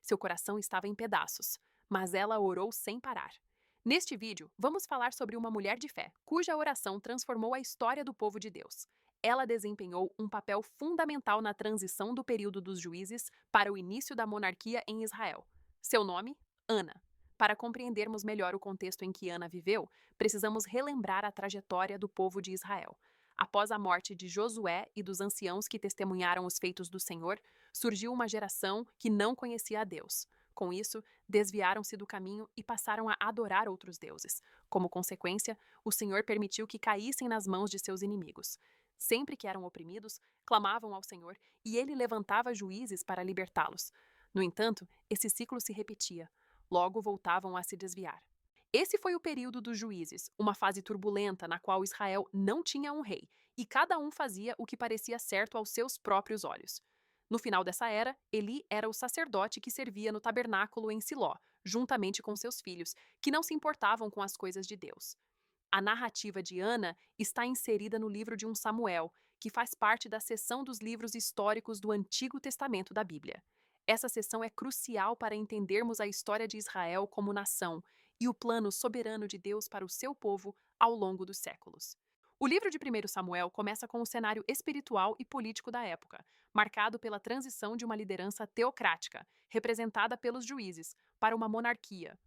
Seu coração estava em pedaços, mas ela orou sem parar. Neste vídeo, vamos falar sobre uma mulher de fé, cuja oração transformou a história do povo de Deus. Ela desempenhou um papel fundamental na transição do período dos juízes para o início da monarquia em Israel. Seu nome? Ana. Para compreendermos melhor o contexto em que Ana viveu, precisamos relembrar a trajetória do povo de Israel. Após a morte de Josué e dos anciãos que testemunharam os feitos do Senhor, surgiu uma geração que não conhecia a Deus. Com isso, desviaram-se do caminho e passaram a adorar outros deuses. Como consequência, o Senhor permitiu que caíssem nas mãos de seus inimigos. Sempre que eram oprimidos, clamavam ao Senhor e ele levantava juízes para libertá-los. No entanto, esse ciclo se repetia. Logo voltavam a se desviar. Esse foi o período dos juízes, uma fase turbulenta na qual Israel não tinha um rei, e cada um fazia o que parecia certo aos seus próprios olhos. No final dessa era, Eli era o sacerdote que servia no tabernáculo em Siló, juntamente com seus filhos, que não se importavam com as coisas de Deus. A narrativa de Ana está inserida no livro de um Samuel, que faz parte da seção dos livros históricos do Antigo Testamento da Bíblia. Essa seção é crucial para entendermos a história de Israel como nação e o plano soberano de Deus para o seu povo ao longo dos séculos. O livro de 1 Samuel começa com o cenário espiritual e político da época, marcado pela transição de uma liderança teocrática, representada pelos juízes, para uma monarquia.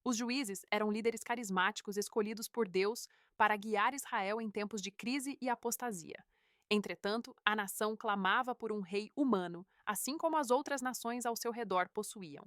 Os juízes eram líderes carismáticos escolhidos por Deus para guiar Israel em tempos de crise e apostasia. Entretanto, a nação clamava por um rei humano, assim como as outras nações ao seu redor possuíam.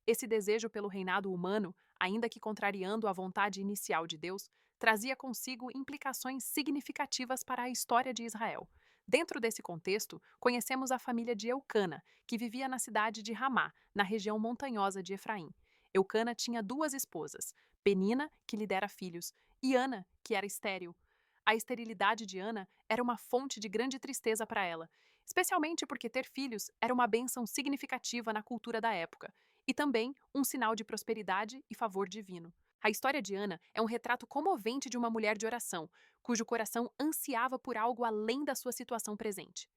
Esse desejo pelo reinado humano, ainda que contrariando a vontade inicial de Deus, trazia consigo implicações significativas para a história de Israel. Dentro desse contexto, conhecemos a família de Eucana, que vivia na cidade de Ramá, na região montanhosa de Efraim. Eucana tinha duas esposas, Penina, que lhe dera filhos, e Ana, que era estéril. A esterilidade de Ana era uma fonte de grande tristeza para ela, especialmente porque ter filhos era uma bênção significativa na cultura da época, e também um sinal de prosperidade e favor divino. A história de Ana é um retrato comovente de uma mulher de oração, cujo coração ansiava por algo além da sua situação presente.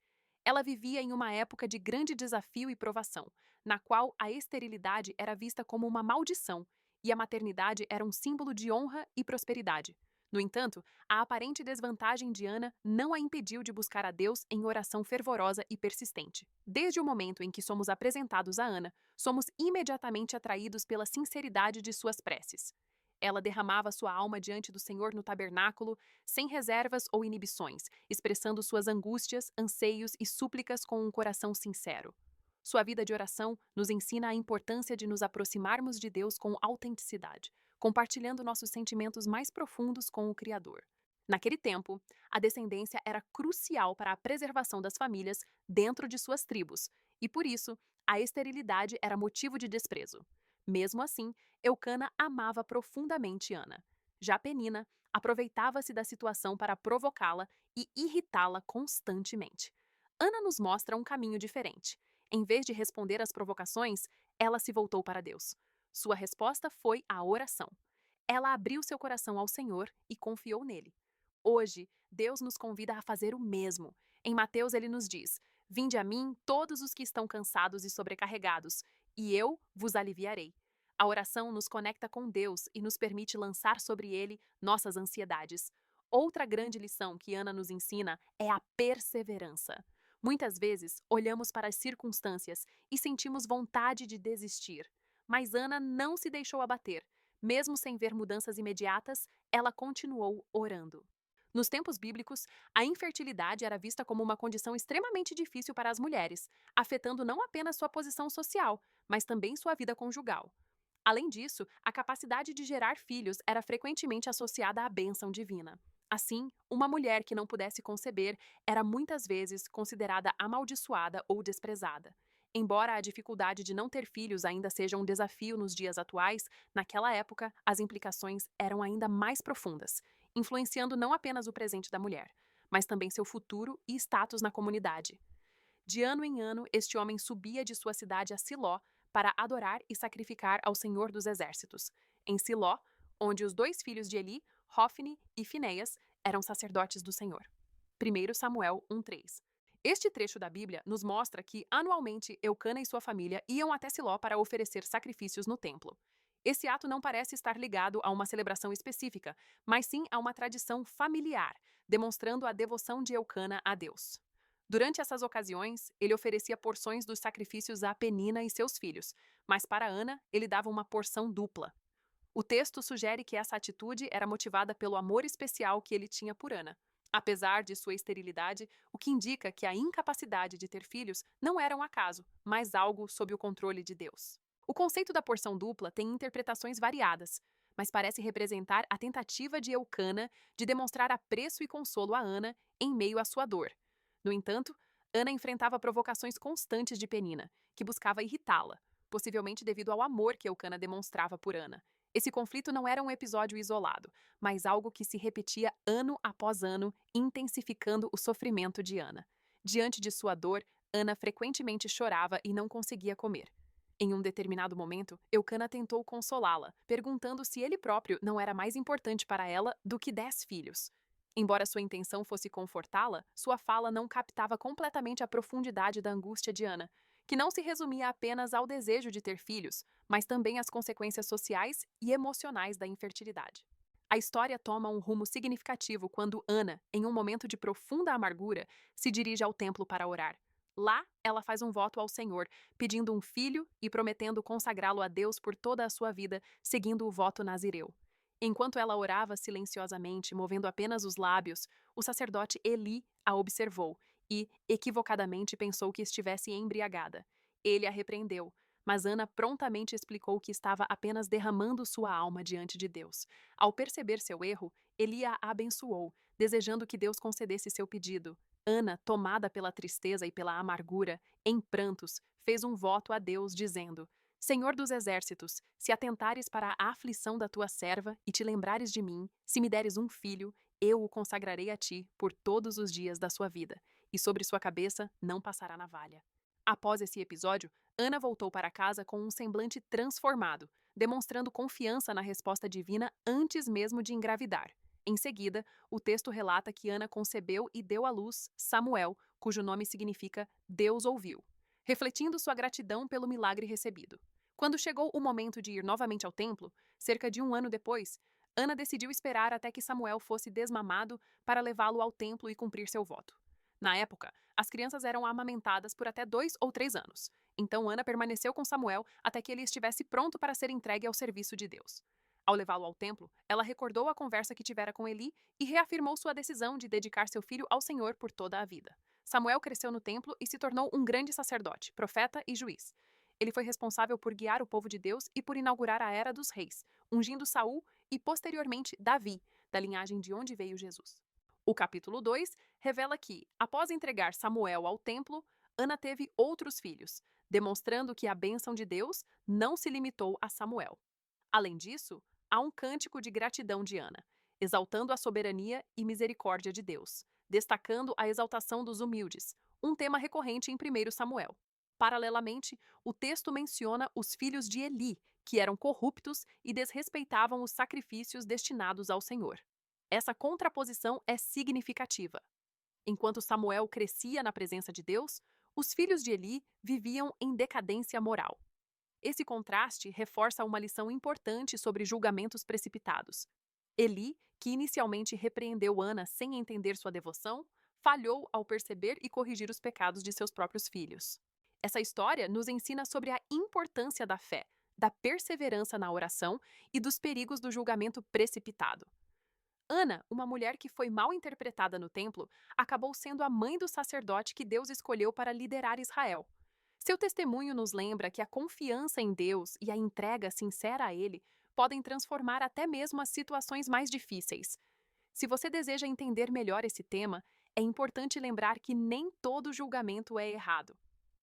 Ela vivia em uma época de grande desafio e provação, na qual a esterilidade era vista como uma maldição e a maternidade era um símbolo de honra e prosperidade. No entanto, a aparente desvantagem de Ana não a impediu de buscar a Deus em oração fervorosa e persistente. Desde o momento em que somos apresentados a Ana, somos imediatamente atraídos pela sinceridade de suas preces. Ela derramava sua alma diante do Senhor no tabernáculo, sem reservas ou inibições, expressando suas angústias, anseios e súplicas com um coração sincero. Sua vida de oração nos ensina a importância de nos aproximarmos de Deus com autenticidade, compartilhando nossos sentimentos mais profundos com o Criador. Naquele tempo, a descendência era crucial para a preservação das famílias dentro de suas tribos, e por isso, a esterilidade era motivo de desprezo. Mesmo assim, Eucana amava profundamente Ana. Já Penina aproveitava-se da situação para provocá-la e irritá-la constantemente. Ana nos mostra um caminho diferente. Em vez de responder às provocações, ela se voltou para Deus. Sua resposta foi a oração. Ela abriu seu coração ao Senhor e confiou nele. Hoje, Deus nos convida a fazer o mesmo. Em Mateus, ele nos diz: Vinde a mim, todos os que estão cansados e sobrecarregados, e eu vos aliviarei. A oração nos conecta com Deus e nos permite lançar sobre ele nossas ansiedades. Outra grande lição que Ana nos ensina é a perseverança. Muitas vezes, olhamos para as circunstâncias e sentimos vontade de desistir. Mas Ana não se deixou abater. Mesmo sem ver mudanças imediatas, ela continuou orando. Nos tempos bíblicos, a infertilidade era vista como uma condição extremamente difícil para as mulheres, afetando não apenas sua posição social, mas também sua vida conjugal. Além disso, a capacidade de gerar filhos era frequentemente associada à bênção divina. Assim, uma mulher que não pudesse conceber era muitas vezes considerada amaldiçoada ou desprezada. Embora a dificuldade de não ter filhos ainda seja um desafio nos dias atuais, naquela época as implicações eram ainda mais profundas, influenciando não apenas o presente da mulher, mas também seu futuro e status na comunidade. De ano em ano, este homem subia de sua cidade a Siló para adorar e sacrificar ao Senhor dos Exércitos. Em Siló, onde os dois filhos de Eli, Hofni e Finéias, eram sacerdotes do Senhor. 1 Samuel 1:3. Este trecho da Bíblia nos mostra que, anualmente, Eucana e sua família iam até Siló para oferecer sacrifícios no templo. Esse ato não parece estar ligado a uma celebração específica, mas sim a uma tradição familiar, demonstrando a devoção de Eucana a Deus. Durante essas ocasiões, ele oferecia porções dos sacrifícios a Penina e seus filhos, mas para Ana, ele dava uma porção dupla. O texto sugere que essa atitude era motivada pelo amor especial que ele tinha por Ana, apesar de sua esterilidade, o que indica que a incapacidade de ter filhos não era um acaso, mas algo sob o controle de Deus. O conceito da porção dupla tem interpretações variadas, mas parece representar a tentativa de Eucana de demonstrar apreço e consolo a Ana em meio à sua dor. No entanto, Ana enfrentava provocações constantes de Penina, que buscava irritá-la, possivelmente devido ao amor que Eucana demonstrava por Ana. Esse conflito não era um episódio isolado, mas algo que se repetia ano após ano, intensificando o sofrimento de Ana. Diante de sua dor, Ana frequentemente chorava e não conseguia comer. Em um determinado momento, Eucana tentou consolá-la, perguntando se ele próprio não era mais importante para ela do que 10 filhos. Embora sua intenção fosse confortá-la, sua fala não captava completamente a profundidade da angústia de Ana, que não se resumia apenas ao desejo de ter filhos, mas também às consequências sociais e emocionais da infertilidade. A história toma um rumo significativo quando Ana, em um momento de profunda amargura, se dirige ao templo para orar. Lá, ela faz um voto ao Senhor, pedindo um filho e prometendo consagrá-lo a Deus por toda a sua vida, seguindo o voto nazireu. Enquanto ela orava silenciosamente, movendo apenas os lábios, o sacerdote Eli a observou e, equivocadamente, pensou que estivesse embriagada. Ele a repreendeu, mas Ana prontamente explicou que estava apenas derramando sua alma diante de Deus. Ao perceber seu erro, Eli a abençoou, desejando que Deus concedesse seu pedido. Ana, tomada pela tristeza e pela amargura, em prantos, fez um voto a Deus, dizendo: Senhor dos exércitos, se atentares para a aflição da tua serva e te lembrares de mim, se me deres um filho, eu o consagrarei a ti por todos os dias da sua vida, e sobre sua cabeça não passará navalha. Após esse episódio, Ana voltou para casa com um semblante transformado, demonstrando confiança na resposta divina antes mesmo de engravidar. Em seguida, o texto relata que Ana concebeu e deu à luz Samuel, cujo nome significa Deus ouviu, refletindo sua gratidão pelo milagre recebido. Quando chegou o momento de ir novamente ao templo, cerca de um ano depois, Ana decidiu esperar até que Samuel fosse desmamado para levá-lo ao templo e cumprir seu voto. Na época, as crianças eram amamentadas por até 2 ou 3 anos. Então Ana permaneceu com Samuel até que ele estivesse pronto para ser entregue ao serviço de Deus. Ao levá-lo ao templo, ela recordou a conversa que tivera com Eli e reafirmou sua decisão de dedicar seu filho ao Senhor por toda a vida. Samuel cresceu no templo e se tornou um grande sacerdote, profeta e juiz. Ele foi responsável por guiar o povo de Deus e por inaugurar a Era dos Reis, ungindo Saul e, posteriormente, Davi, da linhagem de onde veio Jesus. O capítulo 2 revela que, após entregar Samuel ao templo, Ana teve outros filhos, demonstrando que a bênção de Deus não se limitou a Samuel. Além disso, há um cântico de gratidão de Ana, exaltando a soberania e misericórdia de Deus, destacando a exaltação dos humildes, um tema recorrente em 1 Samuel. Paralelamente, o texto menciona os filhos de Eli, que eram corruptos e desrespeitavam os sacrifícios destinados ao Senhor. Essa contraposição é significativa. Enquanto Samuel crescia na presença de Deus, os filhos de Eli viviam em decadência moral. Esse contraste reforça uma lição importante sobre julgamentos precipitados. Eli, que inicialmente repreendeu Ana sem entender sua devoção, falhou ao perceber e corrigir os pecados de seus próprios filhos. Essa história nos ensina sobre a importância da fé, da perseverança na oração e dos perigos do julgamento precipitado. Ana, uma mulher que foi mal interpretada no templo, acabou sendo a mãe do sacerdote que Deus escolheu para liderar Israel. Seu testemunho nos lembra que a confiança em Deus e a entrega sincera a Ele podem transformar até mesmo as situações mais difíceis. Se você deseja entender melhor esse tema, é importante lembrar que nem todo julgamento é errado.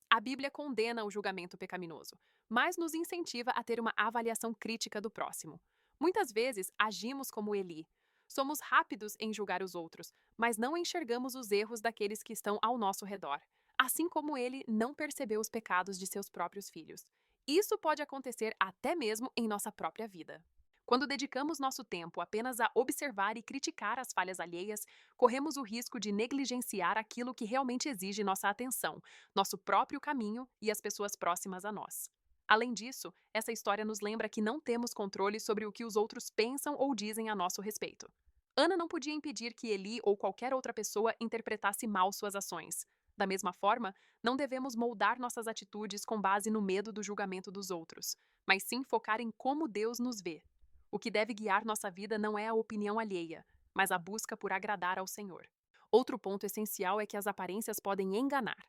A Bíblia condena o julgamento pecaminoso, mas nos incentiva a ter uma avaliação crítica do próximo. Muitas vezes agimos como Eli. Somos rápidos em julgar os outros, mas não enxergamos os erros daqueles que estão ao nosso redor, assim como ele não percebeu os pecados de seus próprios filhos. Isso pode acontecer até mesmo em nossa própria vida. Quando dedicamos nosso tempo apenas a observar e criticar as falhas alheias, corremos o risco de negligenciar aquilo que realmente exige nossa atenção, nosso próprio caminho e as pessoas próximas a nós. Além disso, essa história nos lembra que não temos controle sobre o que os outros pensam ou dizem a nosso respeito. Ana não podia impedir que Eli ou qualquer outra pessoa interpretasse mal suas ações. Da mesma forma, não devemos moldar nossas atitudes com base no medo do julgamento dos outros, mas sim focar em como Deus nos vê. O que deve guiar nossa vida não é a opinião alheia, mas a busca por agradar ao Senhor. Outro ponto essencial é que as aparências podem enganar.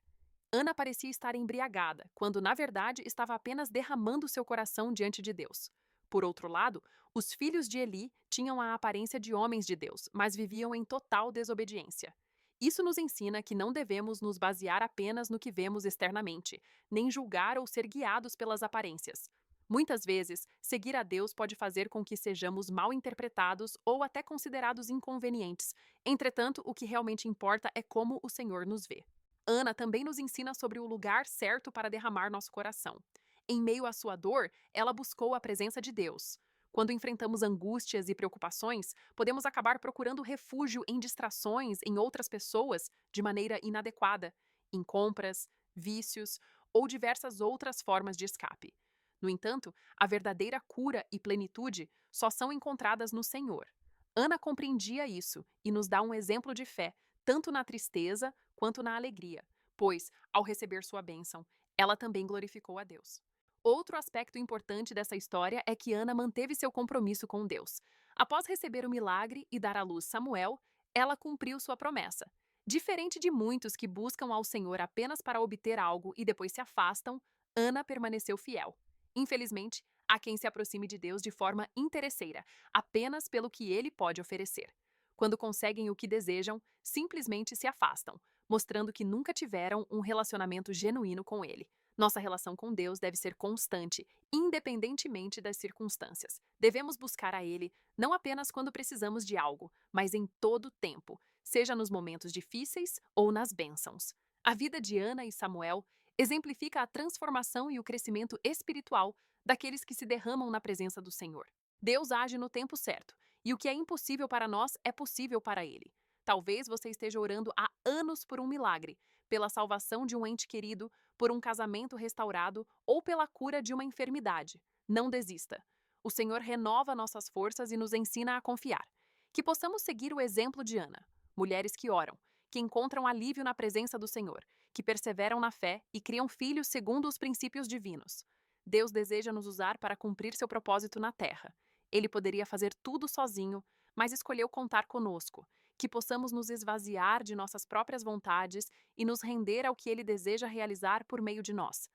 Ana parecia estar embriagada, quando na verdade estava apenas derramando seu coração diante de Deus. Por outro lado, os filhos de Eli tinham a aparência de homens de Deus, mas viviam em total desobediência. Isso nos ensina que não devemos nos basear apenas no que vemos externamente, nem julgar ou ser guiados pelas aparências. Muitas vezes, seguir a Deus pode fazer com que sejamos mal interpretados ou até considerados inconvenientes. Entretanto, o que realmente importa é como o Senhor nos vê. Ana também nos ensina sobre o lugar certo para derramar nosso coração. Em meio à sua dor, ela buscou a presença de Deus. Quando enfrentamos angústias e preocupações, podemos acabar procurando refúgio em distrações, em outras pessoas, de maneira inadequada, em compras, vícios ou diversas outras formas de escape. No entanto, a verdadeira cura e plenitude só são encontradas no Senhor. Ana compreendia isso e nos dá um exemplo de fé, tanto na tristeza quanto na alegria, pois, ao receber sua bênção, ela também glorificou a Deus. Outro aspecto importante dessa história é que Ana manteve seu compromisso com Deus. Após receber o milagre e dar à luz Samuel, ela cumpriu sua promessa. Diferente de muitos que buscam ao Senhor apenas para obter algo e depois se afastam, Ana permaneceu fiel. Infelizmente, há quem se aproxime de Deus de forma interesseira, apenas pelo que ele pode oferecer. Quando conseguem o que desejam, simplesmente se afastam, mostrando que nunca tiveram um relacionamento genuíno com ele. Nossa relação com Deus deve ser constante, independentemente das circunstâncias. Devemos buscar a Ele não apenas quando precisamos de algo, mas em todo o tempo, seja nos momentos difíceis ou nas bênçãos. A vida de Ana e Samuel exemplifica a transformação e o crescimento espiritual daqueles que se derramam na presença do Senhor. Deus age no tempo certo, e o que é impossível para nós é possível para Ele. Talvez você esteja orando há anos por um milagre, pela salvação de um ente querido, por um casamento restaurado ou pela cura de uma enfermidade. Não desista. O Senhor renova nossas forças e nos ensina a confiar. Que possamos seguir o exemplo de Ana, mulheres que oram, que encontram alívio na presença do Senhor, que perseveram na fé e criam filhos segundo os princípios divinos. Deus deseja nos usar para cumprir seu propósito na terra. Ele poderia fazer tudo sozinho, mas escolheu contar conosco. Que possamos nos esvaziar de nossas próprias vontades e nos render ao que Ele deseja realizar por meio de nós.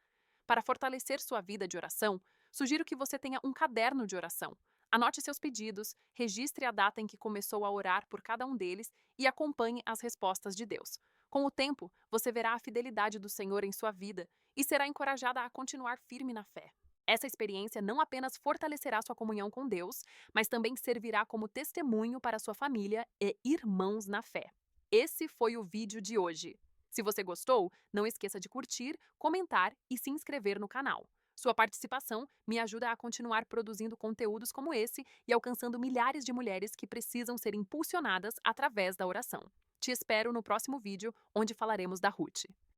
Para fortalecer sua vida de oração, sugiro que você tenha um caderno de oração. Anote seus pedidos, registre a data em que começou a orar por cada um deles e acompanhe as respostas de Deus. Com o tempo, você verá a fidelidade do Senhor em sua vida e será encorajada a continuar firme na fé. Essa experiência não apenas fortalecerá sua comunhão com Deus, mas também servirá como testemunho para sua família e irmãos na fé. Esse foi o vídeo de hoje. Se você gostou, não esqueça de curtir, comentar e se inscrever no canal. Sua participação me ajuda a continuar produzindo conteúdos como esse e alcançando milhares de mulheres que precisam ser impulsionadas através da oração. Te espero no próximo vídeo, onde falaremos da Ruth.